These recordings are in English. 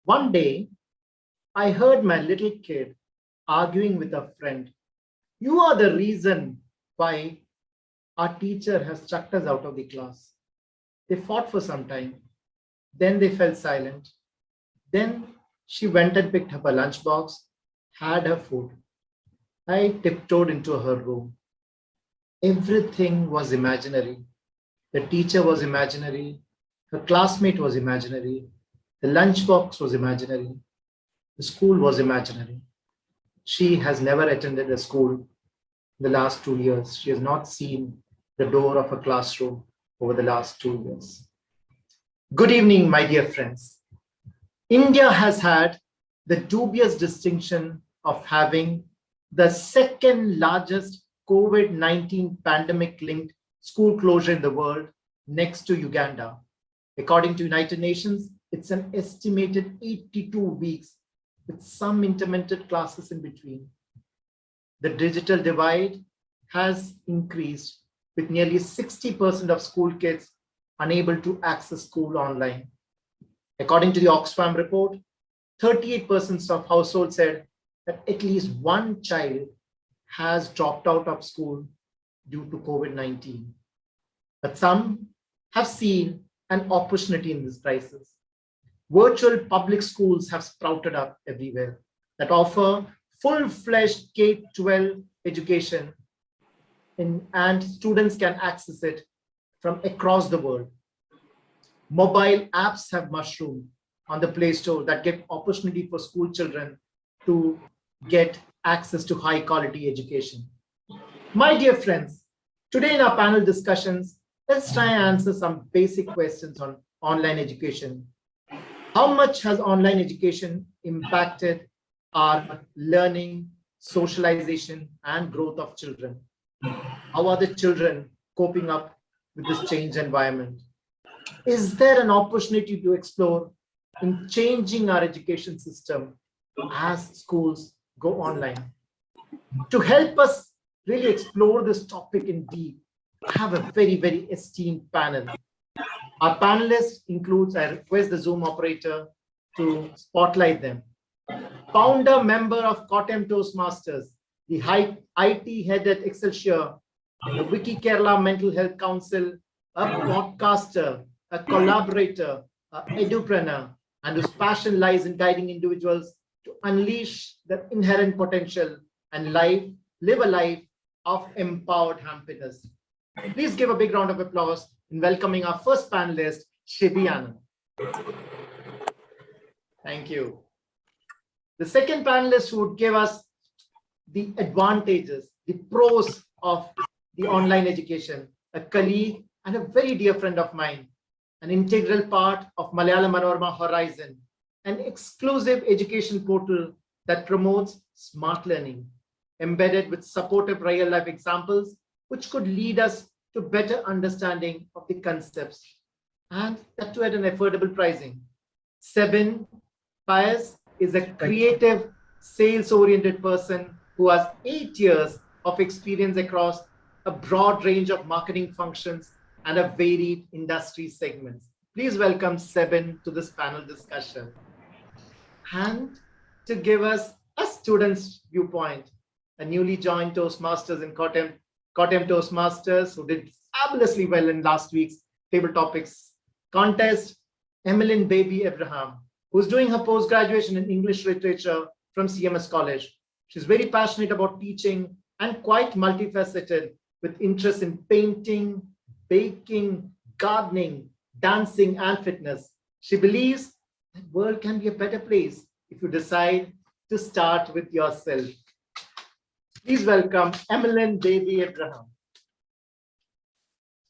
One day, I heard my little kid arguing with a friend. You are the reason why our teacher has chucked us out of the class. They fought for some time. Then they fell silent. Then she went and picked up a lunchbox, had her food. I tiptoed into her room. Everything was imaginary. The teacher was imaginary. Her classmate was imaginary. The lunchbox was imaginary. The school was imaginary. She has never attended a school in the last 2 years. She has not seen the door of a classroom over the last 2 years. Good evening, my dear friends. India has had the dubious distinction of having the second largest COVID-19 pandemic-linked school closure in the world, next to Uganda. According to United Nations, it's an estimated 82 weeks with some intermittent classes in between. The digital divide has increased with nearly 60% of school kids unable to access school online. According to the Oxfam report, 38% of households said that at least one child has dropped out of school due to COVID-19. But some have seen an opportunity in this crisis. Virtual public schools have sprouted up everywhere that offer full-fledged K-12 education and students can access it from across the world. Mobile apps have mushroomed on the Play Store that give opportunity for school children to get access to high quality education. My dear friends, today in our panel discussions, let's try and answer some basic questions on online education. How much has online education impacted our learning, socialization, and growth of children? How are the children coping up with this changed environment? Is there an opportunity to explore in changing our education system as schools go online? To help us really explore this topic in deep, I have a very, very esteemed panel. Our panelists includes, I request the Zoom operator to spotlight them. Founder member of Kottayam Toastmasters, the IT head at Excelsior, the Wiki Kerala Mental Health Council, a podcaster, a collaborator, an edupreneur, and whose passion lies in guiding individuals to unleash their inherent potential and live a life of empowered happiness. Please give a big round of applause in welcoming our first panelist, Shibi Anand. Thank you. The second panelist who would give us the advantages, the pros of the online education, a colleague and a very dear friend of mine, an integral part of Malayalam Manorama Horizon, an exclusive education portal that promotes smart learning, embedded with supportive real-life examples, which could lead us to better understanding of the concepts, and that too at an affordable pricing. Sebin Pious is a creative, sales-oriented person who has 8 years of experience across a broad range of marketing functions and a varied industry segments. Please welcome Sebin to this panel discussion. And to give us a student's viewpoint, a newly joined Toastmasters in Kottayam Toastmasters who did fabulously well in last week's Table Topics contest, Emilin Baby Abraham, who's doing her post-graduation in English literature from CMS College. She's very passionate about teaching and quite multifaceted with interest in painting, baking, gardening, dancing, and fitness. She believes the world can be a better place if you decide to start with yourself. Please welcome Emilin Baby Abraham.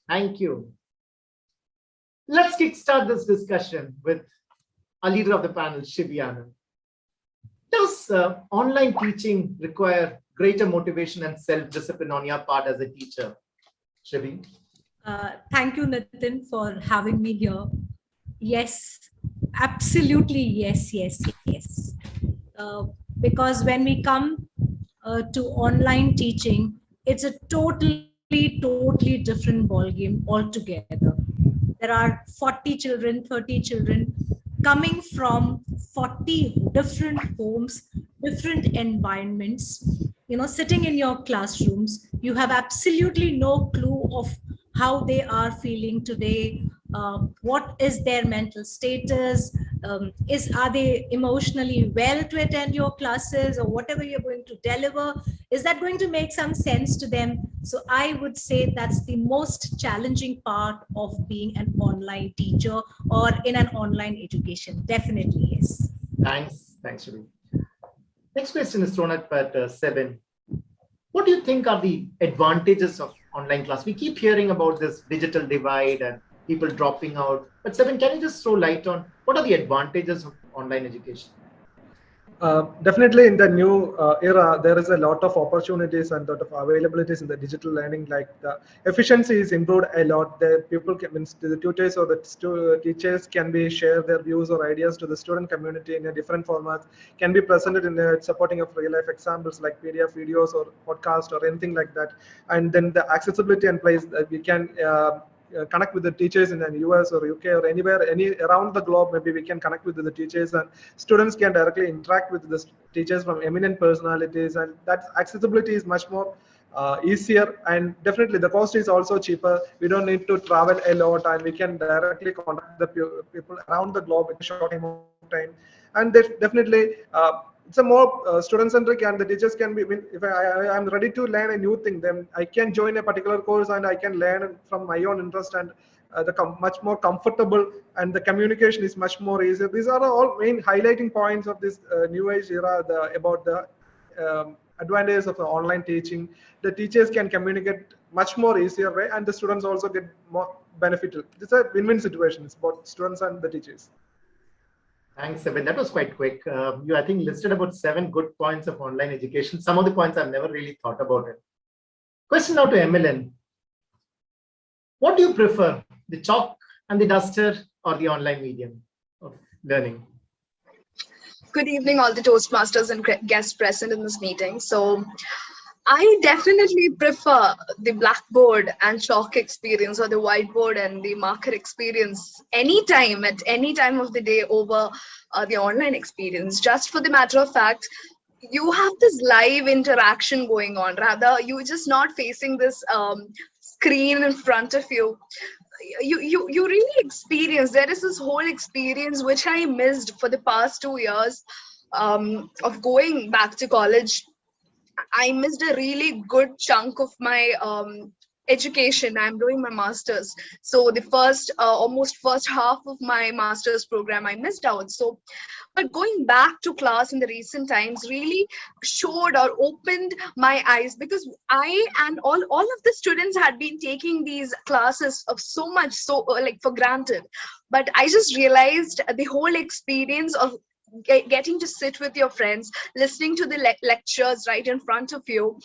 Thank you. Let's kickstart this discussion with our leader of the panel, Shibi Anand. Does online teaching require greater motivation and self-discipline on your part as a teacher? Shibi? Thank you, Nitin, for having me here. Yes, absolutely, yes. Because when we come to online teaching, it's a totally different ballgame altogether. There are 40 children, 30 children coming from 40 different homes, different environments, sitting in your classrooms, you have absolutely no clue of how they are feeling today, what is their mental status, is are they emotionally well to attend your classes, or whatever you're going to deliver, is that going to make some sense to them? So I would say that's the most challenging part of being an online teacher or in an online education. Definitely, yes. Thanks, Shibi. Next question is thrown at Sebin. What do you think are the advantages of online class? We keep hearing about this digital divide and people dropping out. But Sebin, can you just throw light on what are the advantages of online education? Definitely in the new era, there is a lot of opportunities and lot of availabilities in the digital learning. Like the efficiency is improved a lot. The people can, means the tutors or the teachers can be share their views or ideas to the student community in a different formats. Can be presented in a supporting of real life examples like PDF videos or podcast or anything like that. And then the accessibility and place that we can. Connect with the teachers in the US or UK or anywhere, any around the globe. Maybe we can connect with the teachers, and students can directly interact with the teachers from eminent personalities, and that accessibility is much more easier, and definitely the cost is also cheaper. We don't need to travel a lot, and we can directly contact the people around the globe in a short time of time. And definitely it's a more student centric, and the teachers can be, if I'm ready to learn a new thing, then I can join a particular course and I can learn from my own interest, and much more comfortable, and the communication is much more easier. These are all main highlighting points of this new age era, about the advantages of the online teaching. The teachers can communicate much more easier way, and the students also get more benefited. It's a win-win situation. It's both students and the teachers. Thanks, Sebin. That was quite quick. You, I think, listed about 7 good points of online education. Some of the points I've never really thought about it. Question now to Emilin. What do you prefer, the chalk and the duster or the online medium of learning? Good evening, all the Toastmasters and guests present in this meeting. So I definitely prefer the blackboard and chalk experience, or the whiteboard and the marker experience, anytime, at any time of the day, over the online experience. Just for the matter of fact, you have this live interaction going on. Rather, you're just not facing this screen in front of you. You really experience, there is this whole experience which I missed for the past 2 years of going back to college. I missed a really good chunk of my education. I'm doing my master's, so the first almost first half of my master's program I missed out. So but going back to class in the recent times really showed or opened my eyes, because I and all of the students had been taking these classes of so much, so like for granted. But I just realized the whole experience of getting to sit with your friends, listening to the lectures right in front of you,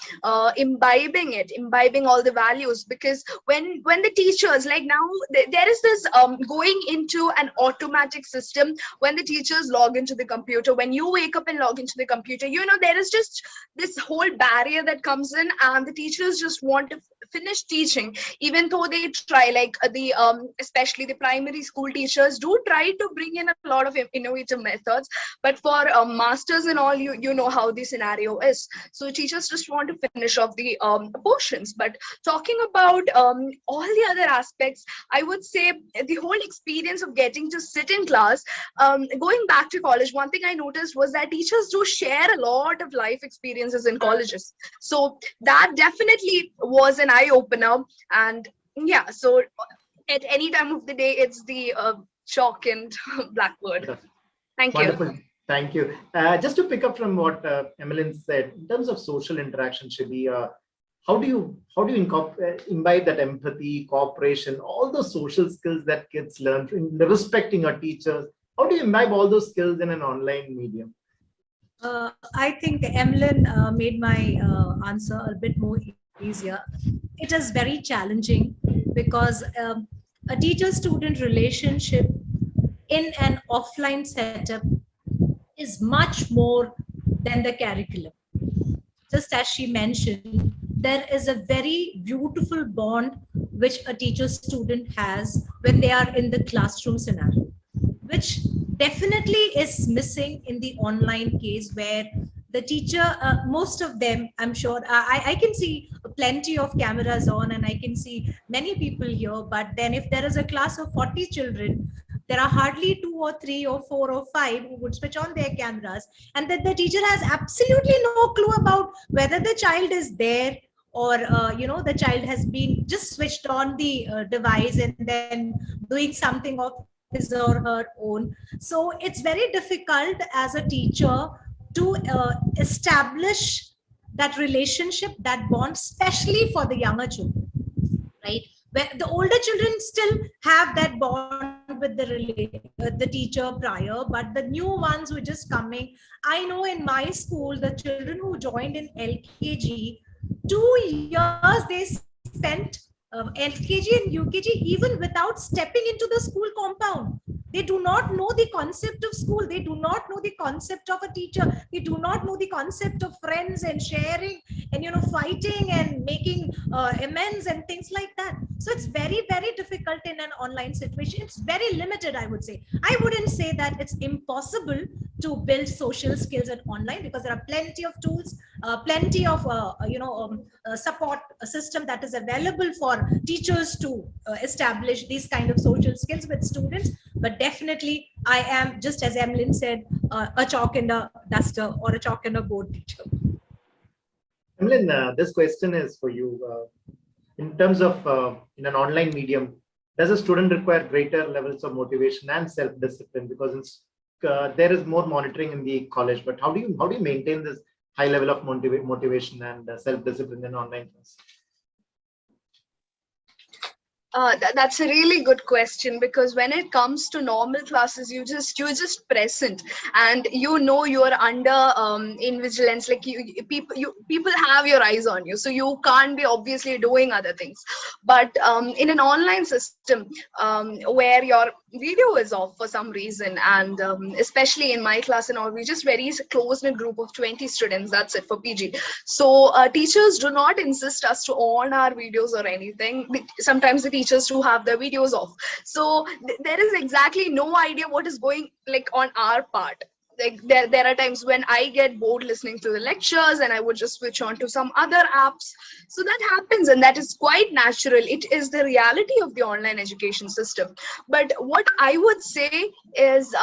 imbibing all the values. Because when the teachers, like now, there is this going into an automatic system. When the teachers log into the computer, when you wake up and log into the computer, there is just this whole barrier that comes in, and the teachers just want to finish teaching, even though they try, like the especially the primary school teachers do try to bring in a lot of innovative methods. But for masters and all, you know how the scenario is. So teachers just want to finish off the portions. But talking about all the other aspects, I would say the whole experience of getting to sit in class, going back to college, one thing I noticed was that teachers do share a lot of life experiences in colleges. So that definitely was an eye opener. And yeah, so at any time of the day, it's the chalk and blackboard. Thank you. Wonderful. Thank you. Just to pick up from what Emilin said, in terms of social interaction, Shibi, how do you imbibe that empathy, cooperation, all those social skills that kids learn, in respecting our teachers? How do you imbibe all those skills in an online medium? I think Emilin made my answer a bit more easier. It is very challenging because a teacher-student relationship in an offline setup is much more than the curriculum. Just as she mentioned, there is a very beautiful bond which a teacher-student has when they are in the classroom scenario, which definitely is missing in the online case, where the teacher, most of them, I'm sure, I can see plenty of cameras on and I can see many people here, but then if there is a class of 40 children, there are hardly 2 or 3 or 4 or 5 who would switch on their cameras, and that the teacher has absolutely no clue about whether the child is there, or the child has been just switched on the device and then doing something of his or her own. So it's very difficult as a teacher to establish that relationship, that bond, especially for the younger children, right? Where the older children still have that bond with the teacher prior, but the new ones who are just coming, I know in my school, the children who joined in LKG, 2 years they spent LKG and UKG even without stepping into the school compound. They do not know the concept of school. They do not know the concept of a teacher. They do not know the concept of friends and sharing and fighting and making amends and things like that. So it's very, very difficult in an online situation. It's very limited, I would say. I wouldn't say that it's impossible to build social skills at online, because there are plenty of tools, plenty of support system that is available for teachers to establish these kind of social skills with students. But definitely, I am, just as Emilin said, a chalk and a duster or a chalk and a board teacher. Emilin, this question is for you. In terms of in an online medium, does a student require greater levels of motivation and self-discipline? Because there is more monitoring in the college, but how do you maintain this high level of motivation and self-discipline in online class? That's a really good question, because when it comes to normal classes, you're just present, and you're under in vigilance. Like people have your eyes on you, so you can't be obviously doing other things. But in an online system, where your video is off for some reason, and especially in my class and all, we just very close-knit group of 20 students. That's it for PG. So teachers do not insist us to on our videos or anything. Sometimes the teachers do have their videos off, so there is exactly no idea what is going like on our part. Like there are times when I get bored listening to the lectures and I would just switch on to some other apps. So that happens, and that is quite natural. It is the reality of the online education system. But what I would say is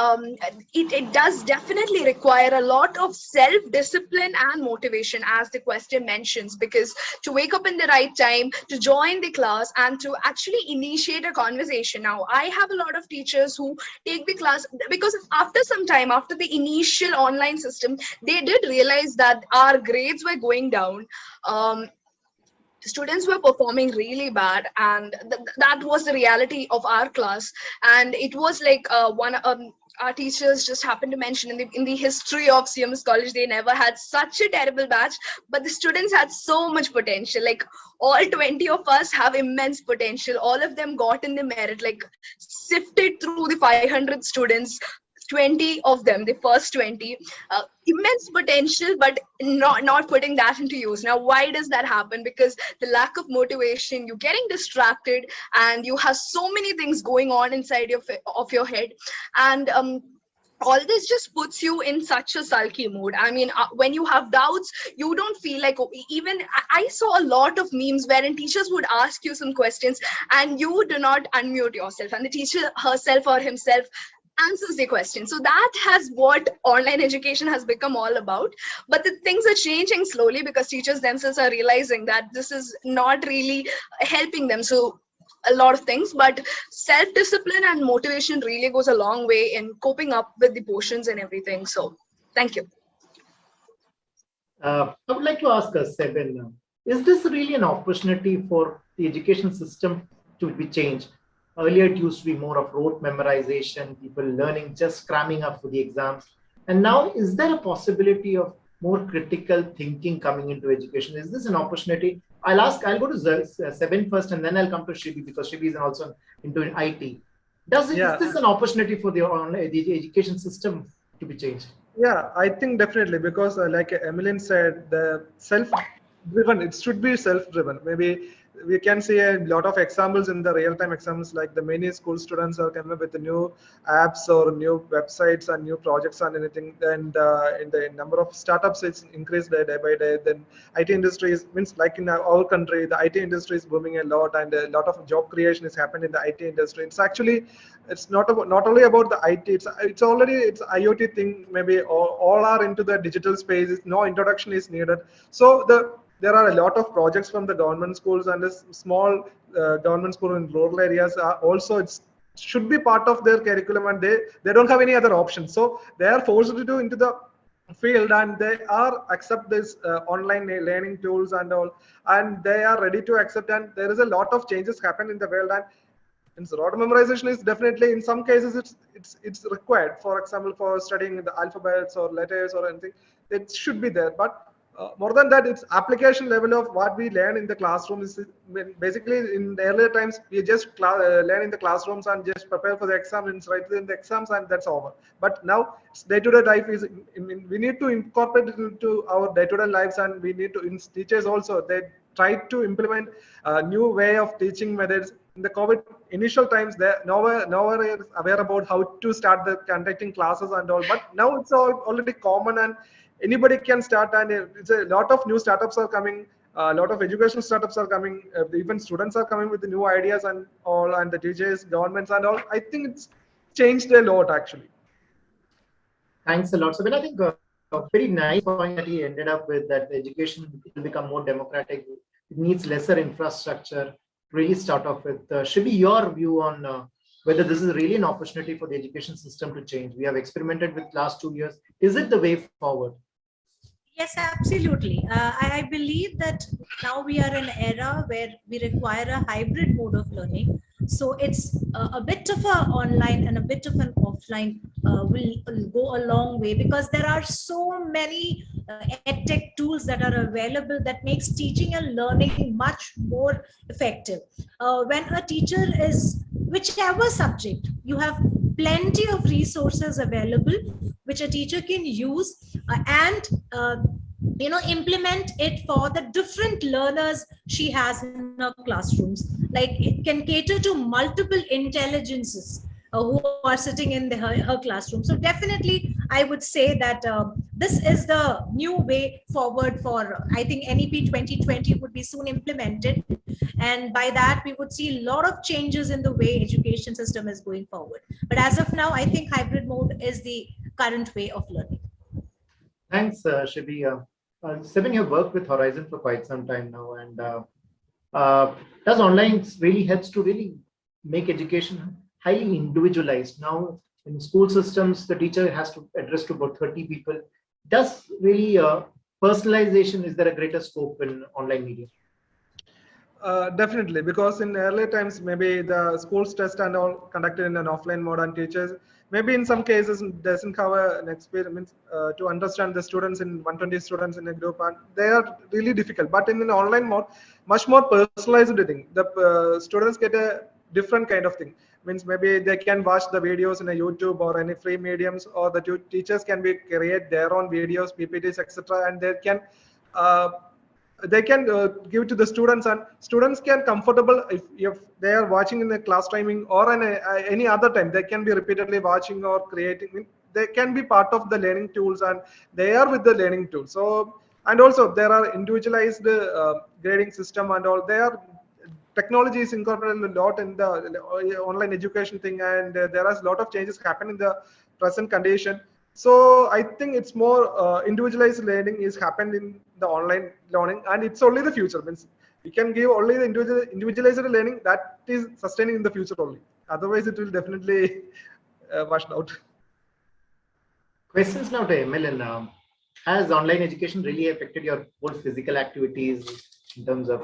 it does definitely require a lot of self-discipline and motivation, as the question mentions, because to wake up in the right time, to join the class, and to actually initiate a conversation. Now, I have a lot of teachers who take the class because after some time, after the initial online system, they did realize that our grades were going down. Students were performing really bad, and that was the reality of our class. And it was like our teachers just happened to mention in the history of CMS College, they never had such a terrible batch, but the students had so much potential. Like all 20 of us have immense potential. All of them got in the merit, like sifted through the 500 students. 20 of them, the first 20, immense potential, but not putting that into use. Now, why does that happen? Because the lack of motivation, you're getting distracted, and you have so many things going on inside of your head, and all this just puts you in such a sulky mood. I mean, when you have doubts, you don't feel like, even I saw a lot of memes wherein teachers would ask you some questions and you do not unmute yourself, and the teacher herself or himself answers the question. So that has what online education has become all about. But the things are changing slowly, because teachers themselves are realizing that this is not really helping them. So a lot of things, but self-discipline and motivation really goes a long way in coping up with the portions and everything. So thank you. I would like to ask Sebin, is this really an opportunity for the education system to be changed? Earlier, it used to be more of rote memorization, people learning, just cramming up for the exams. And now, is there a possibility of more critical thinking coming into education? Is this an opportunity? I'll go to Sebin first, and then I'll come to Shibi, because Shibi is also into IT. Is this an opportunity for the education system to be changed? Yeah, I think definitely, because like Emilin said, the self-driven, it should be self-driven. Maybe we can see a lot of examples in the real-time examples, like the many school students are coming up with the new apps or new websites and new projects and anything. And in the number of startups, it's increased day by day. Then IT industry means like in our country, the IT industry is booming a lot, and a lot of job creation is happening in the IT industry. It's actually, it's not only about the IT. It's already it's IoT thing. Maybe all are into the digital space. No introduction is needed. So there are a lot of projects from the government schools and the small government school in rural areas are also, it's should be part of their curriculum, and they don't have any other option, so they are forced to do into the field, and they are accept this online learning tools and all, and they are ready to accept, and there is a lot of changes happen in the world. And so rote memorization is definitely in some cases it's required, for example for studying the alphabets or letters or anything, it should be there. But more than that, it's application level of what we learn in the classroom is basically in the earlier times we just learn in the classrooms and just prepare for the exam and write in the exams and that's over. But now day-to-day life is, I mean, we need to incorporate it into our day-to-day lives, and we need to, in teachers also, they try to implement a new way of teaching methods. In the COVID initial times, there nowhere is aware about how to start the conducting classes and all, but now it's all already common and anybody can start, and it's a lot of new startups are coming, a lot of educational startups are coming, even students are coming with the new ideas and all, and the teachers, governments and all. I think it's changed a lot actually. Thanks a lot. So, I think a very nice point that he ended up with, that education will become more democratic. It needs lesser infrastructure. Really start off with. Shibi, your view on whether this is really an opportunity for the education system to change. We have experimented with last 2 years. Is it the way forward? Yes, absolutely. I believe that now we are in an era where we require a hybrid mode of learning. So it's a bit of a online and a bit of an offline will go a long way, because there are so many edtech tools that are available that makes teaching and learning much more effective. When a teacher is, whichever subject, you have plenty of resources available which a teacher can use and implement it for the different learners she has in her classrooms. Like it can cater to multiple intelligences who are sitting in her classroom. So definitely I would say that this is the new way forward for, I think NEP 2020 would be soon implemented, and by that we would see a lot of changes in the way education system is going forward. But as of now, I think hybrid mode is the current way of learning. Thanks, Shibi. Sebin, you've worked with Horizon for quite some time now, and does online really helps to really make education highly individualized? Now, in school systems, the teacher has to address to about 30 people. Does really personalization, is there a greater scope in online media? Definitely, because in earlier times, maybe the schools test and all conducted in an offline mode, and teachers maybe in some cases doesn't have an experience to understand the students in 120 students in a group, and they are really difficult. But in an online mode, much more personalized thing. The students get a different kind of thing. Means maybe they can watch the videos in a YouTube or any free mediums, or the teachers can create their own videos, PPTs, etc., and they can give to the students, and students can comfortable if they are watching in the class timing or in any other time, they can be repeatedly watching or creating. They can be part of the learning tools, and they are with the learning tools. So, and also there are individualized grading system and all. There technology is incorporated a lot in the online education thing, and there are a lot of changes happen in the present condition. So I think it's more individualized learning is happened in the online learning, and it's only the future. Means we can give only the individualized learning that is sustaining in the future only. Otherwise, it will definitely washed out. Questions now to Emilin. Has online education really affected your whole physical activities in terms of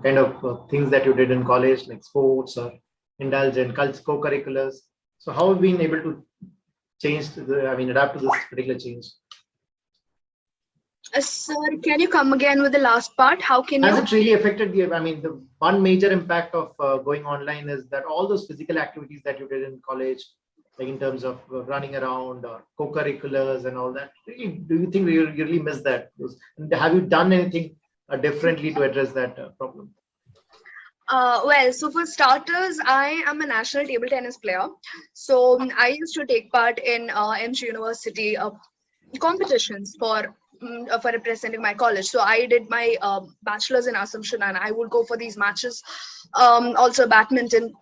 kind of things that you did in college, like sports or indulge in co-curriculars? So how have you been able to adapt to this particular change? Sir, can you come again with the last part? How can you? Has it really affected the one major impact of going online is that all those physical activities that you did in college, like in terms of running around or co-curriculars and all that, really, do you think you really miss that? And have you done anything differently to address that problem? Well, so for starters, I am a national table tennis player. So I used to take part in MG University competitions for representing my college. So I did my bachelor's in Assumption, and I would go for these matches. Also badminton.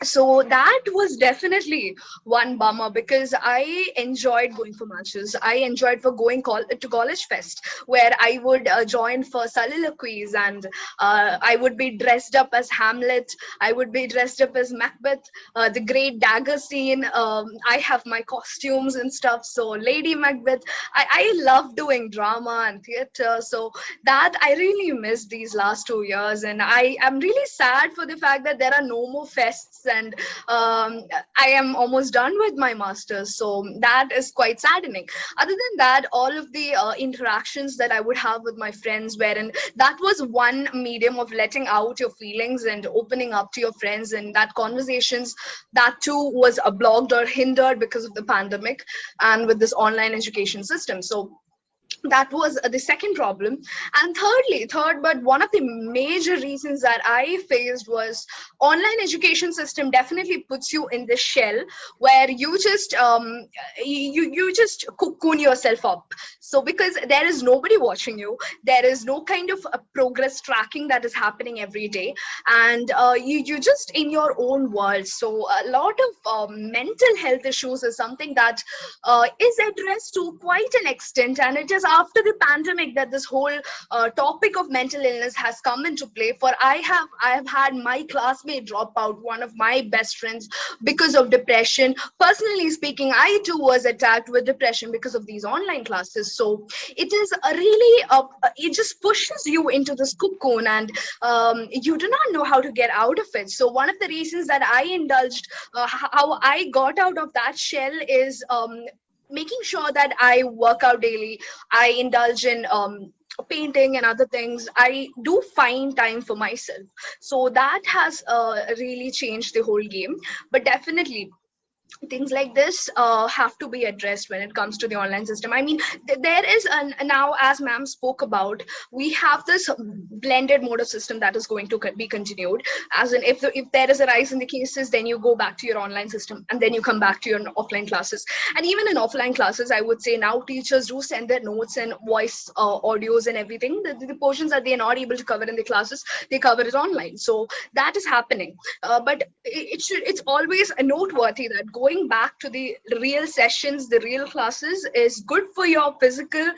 So that was definitely one bummer because I enjoyed going for matches. I enjoyed for going to college fest where I would join for soliloquies, and I would be dressed up as Hamlet. I would be dressed up as Macbeth, the great dagger scene. I have my costumes and stuff. So Lady Macbeth, I love doing drama and theater. So that I really missed these last 2 years, and I am really sad for the fact that there are no more fests, and I am almost done with my masters, so that is quite saddening. Other than that, all of the interactions that I would have with my friends, wherein that was one medium of letting out your feelings and opening up to your friends, and that conversations, that too was blocked or hindered because of the pandemic and with this online education system. So that was the second problem. And third, but one of the major reasons that I faced was online education system definitely puts you in this shell where you just you just cocoon yourself up. So because there is nobody watching you, there is no kind of progress tracking that is happening every day, and you just in your own world. So a lot of mental health issues is something that is addressed to quite an extent, and it is after the pandemic that this whole topic of mental illness has come into play. For I have had my classmate drop out, one of my best friends, because of depression. Personally speaking, I too was attacked with depression because of these online classes. So it is a really it just pushes you into this cocoon, and you do not know how to get out of it. So one of the reasons that I indulged, how I got out of that shell is making sure that I work out daily. I indulge in painting and other things. I do find time for myself. So that has really changed the whole game. But definitely, things like this have to be addressed when it comes to the online system. I mean, there is now, as ma'am spoke about, we have this blended mode of system that is going to be continued. As in, if there is a rise in the cases, then you go back to your online system, and then you come back to your offline classes. And even in offline classes, I would say now teachers do send their notes and voice audios and everything. The portions that they are not able to cover in the classes, they cover it online. So that is happening. But it's always noteworthy that going back to the real sessions, the real classes is good for your physical,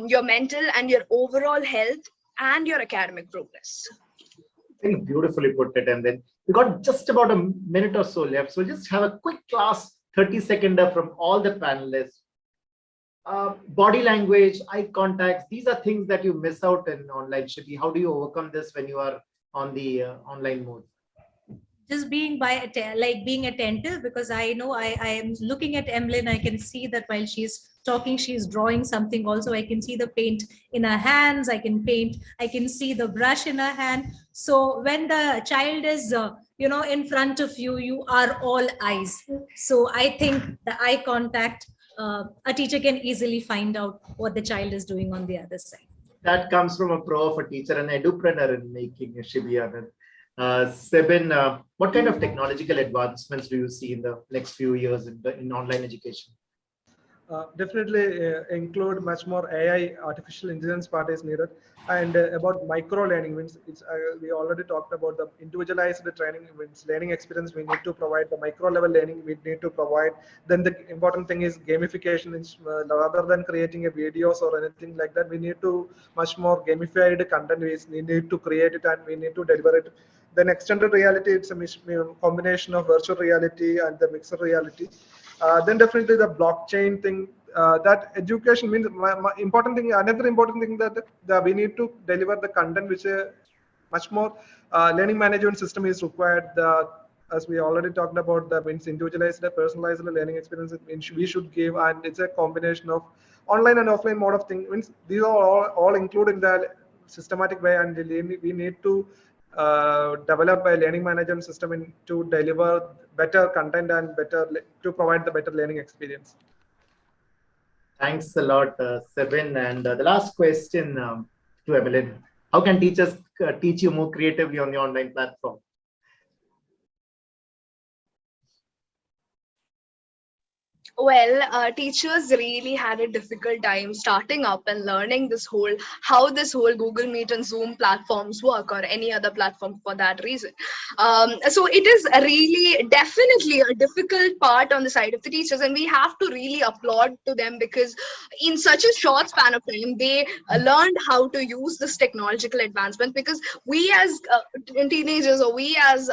your mental, and your overall health and your academic progress. Very beautifully put it. And then we got just about a minute or so left. So we'll just have a quick class 30-seconder from all the panelists. Body language, eye contacts, these are things that you miss out in online. Shibi, how do you overcome this when you are on the online mode? Just being being attentive, because I know I am looking at Emilin. I can see that while she's talking, she's drawing something. Also, I can see the paint in her hands. I can see the brush in her hand. So when the child is in front of you, you are all eyes. So I think the eye contact, a teacher can easily find out what the child is doing on the other side. That comes from a pro of a teacher, an edupreneur in making, Shibi Anand. Sebin, what kind of technological advancements do you see in the next few years in online education? Definitely include much more AI, artificial intelligence part is needed, and about micro learning means we already talked about the individualized training means learning experience. We need to provide the micro level learning. We need to provide. Then the important thing is gamification. Rather than creating a videos or anything like that, we need to much more gamified content. We need to create it and we need to deliver it. Then extended reality, it's a combination of virtual reality and the mixed reality. Then definitely the blockchain thing, that education means important thing. Another important thing that we need to deliver the content which much more learning management system is required. As we already talked about, the means individualized, personalized learning experience we should give, and it's a combination of online and offline mode of thing. Means these are all included in the systematic way, and we need to develop a learning management system to deliver better content and to provide the better learning experience. Thanks a lot, Sebin. And the last question to Emilin. How can teachers teach you more creatively on the online platform? Well, teachers really had a difficult time starting up and learning how this whole Google Meet and Zoom platforms work, or any other platform for that reason. So it is really definitely a difficult part on the side of the teachers, and we have to really applaud to them, because in such a short span of time they learned how to use this technological advancement. Because we as teenagers, or we as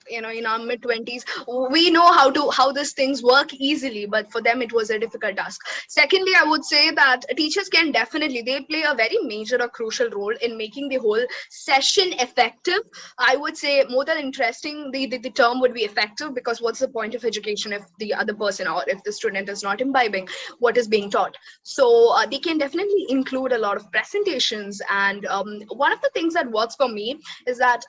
in our mid 20s, we know how these things work easily, but for them it was a difficult task. Secondly, I would say that teachers can definitely, they play a very major or crucial role in making the whole session effective. I would say more than interesting, the term would be effective, because what's the point of education if the other person, or if the student is not imbibing what is being taught? So they can definitely include a lot of presentations. And one of the things that works for me is that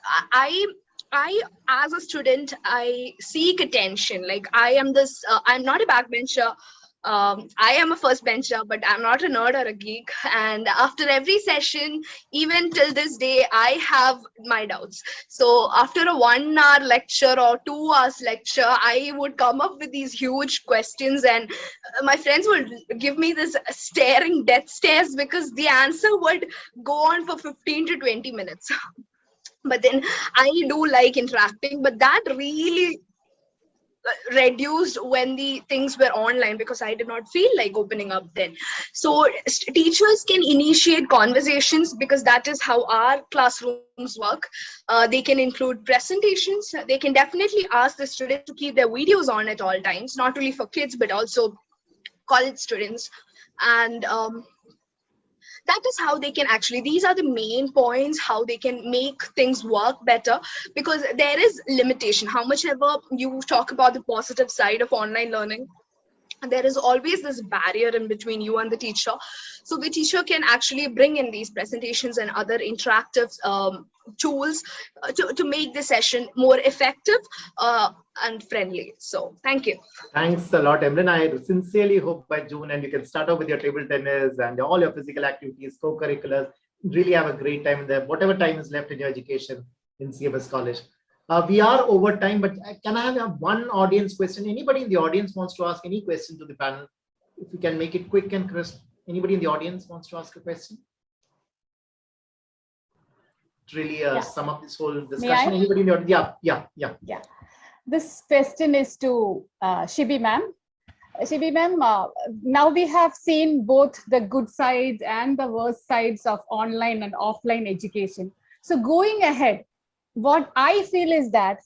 I, as a student, I seek attention. Like, I'm not a backbencher. I am a first bencher, but I'm not a nerd or a geek. And after every session, even till this day, I have my doubts. So after a 1 hour lecture or 2 hours lecture, I would come up with these huge questions, and my friends would give me this staring death stares, because the answer would go on for 15 to 20 minutes. But then I do like interacting, but that really reduced when the things were online, because I did not feel like opening up then. So teachers can initiate conversations, because that is how our classrooms work. They can include presentations. They can definitely ask the students to keep their videos on at all times, not only for kids but also college students. And that is how they can actually, these are the main points how they can make things work better. Because there is limitation, how much ever you talk about the positive side of online learning, there is always this barrier in between you and the teacher. So the teacher can actually bring in these presentations and other interactive tools to make the session more effective and friendly. So thank you. Thanks a lot, Emilin. I sincerely hope by June and you can start off with your table tennis and all your physical activities, co-curriculars. Really have a great time there, whatever time is left in your education in CMS College. We are over time, but can I have one audience question? Anybody in the audience wants to ask any question to the panel? If you can make it quick and crisp. Anybody in the audience wants to ask a question? Really sum up this whole discussion. Anybody in the audience? Yeah. This question is to Shibi ma'am. Shibi ma'am, now we have seen both the good sides and the worst sides of online and offline education. So going ahead, what I feel is that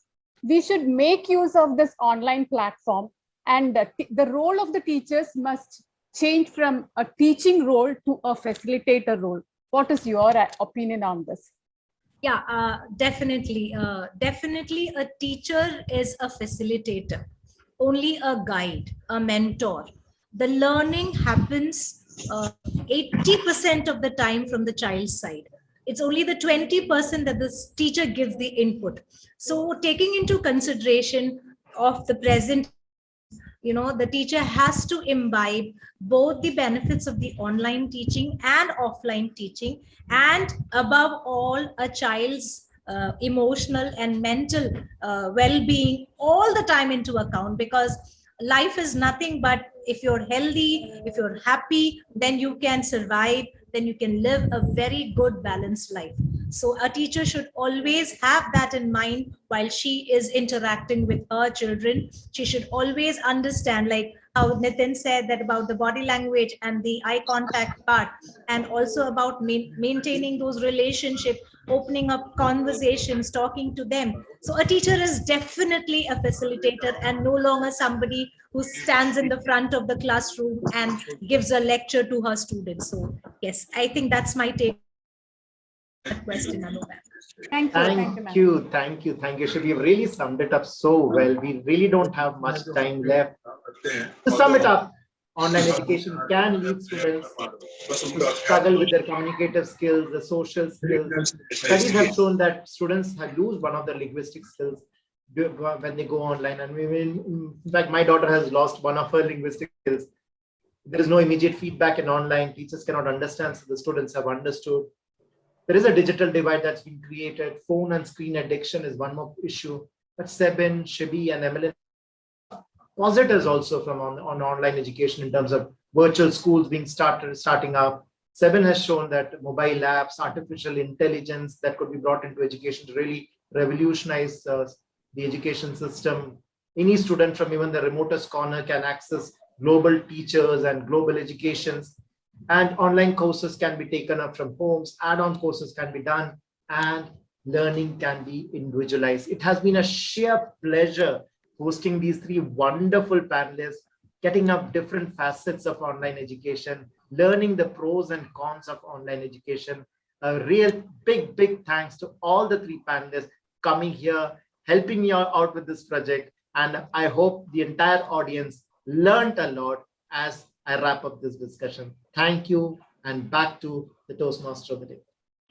we should make use of this online platform, and the role of the teachers must change from a teaching role to a facilitator role. What is your opinion on this? Yeah, definitely. Definitely a teacher is a facilitator, only a guide, a mentor. The learning happens 80% of the time from the child's side. It's only the 20% that the teacher gives the input. So taking into consideration of the present, the teacher has to imbibe both the benefits of the online teaching and offline teaching, and above all a child's emotional and mental well-being all the time into account. Because life is nothing but, if you're healthy, if you're happy, then you can survive, then you can live a very good balanced life. So a teacher should always have that in mind while she is interacting with her children. She should always understand, like how Nitin said, that about the body language and the eye contact part, and also about maintaining those relationships, opening up conversations, talking to them. So a teacher is definitely a facilitator, and no longer somebody who stands in the front of the classroom and gives a lecture to her students. So yes, I think that's my take on that question, Anubhav. Thank you. Shibi, you've really summed it up so well. We really don't have much time left. To sum it up, online education can lead students to struggle with their communicative skills, the social skills. Studies have shown that students lose one of their linguistic skills when they go online. And in fact, my daughter has lost one of her linguistic skills. There is no immediate feedback in online. Teachers cannot understand, so the students have understood. There is a digital divide that's been created. Phone and screen addiction is one more issue. But Sebin, Shibi, and Emilin positives also from on online education in terms of virtual schools being starting up. Sebin has shown that mobile apps, artificial intelligence that could be brought into education to really revolutionize the education system. Any student from even the remotest corner can access global teachers and global educations, and online courses can be taken up from homes, add-on courses can be done, and learning can be individualized. It has been a sheer pleasure hosting these three wonderful panelists, getting up different facets of online education, learning the pros and cons of online education. A real big thanks to all the three panelists coming here, helping me out with this project. And I hope the entire audience learned a lot as I wrap up this discussion. Thank you, and back to the Toastmaster of the day.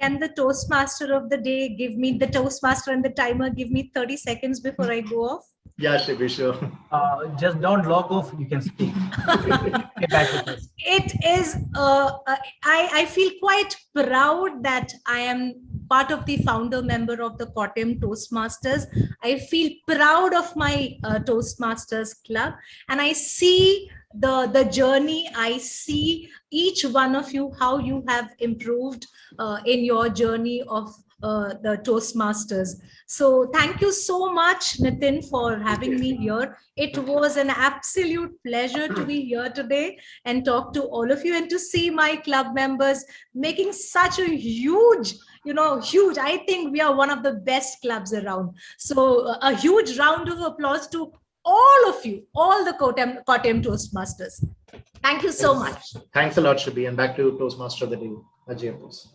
Can the Toastmaster of the day give me the Toastmaster and the timer give me 30 seconds before I go off? Yeah, Shibi, sure. Just don't log off, you can speak. Get back with us. It is, I feel quite proud that I am part of the founder member of the Kottayam Toastmasters. I feel proud of my Toastmasters club, and I see the journey. I see each one of you, how you have improved in your journey of the Toastmasters. So thank you so much, Nitin, for having me here. It was an absolute pleasure to be here today and talk to all of you, and to see my club members making such a huge, huge. I think we are one of the best clubs around. So a huge round of applause to all of you, all the Kottayam Toastmasters. Thank you so much. Thanks a lot, Shibi, and back to Toastmaster of the day, Ajay Apos.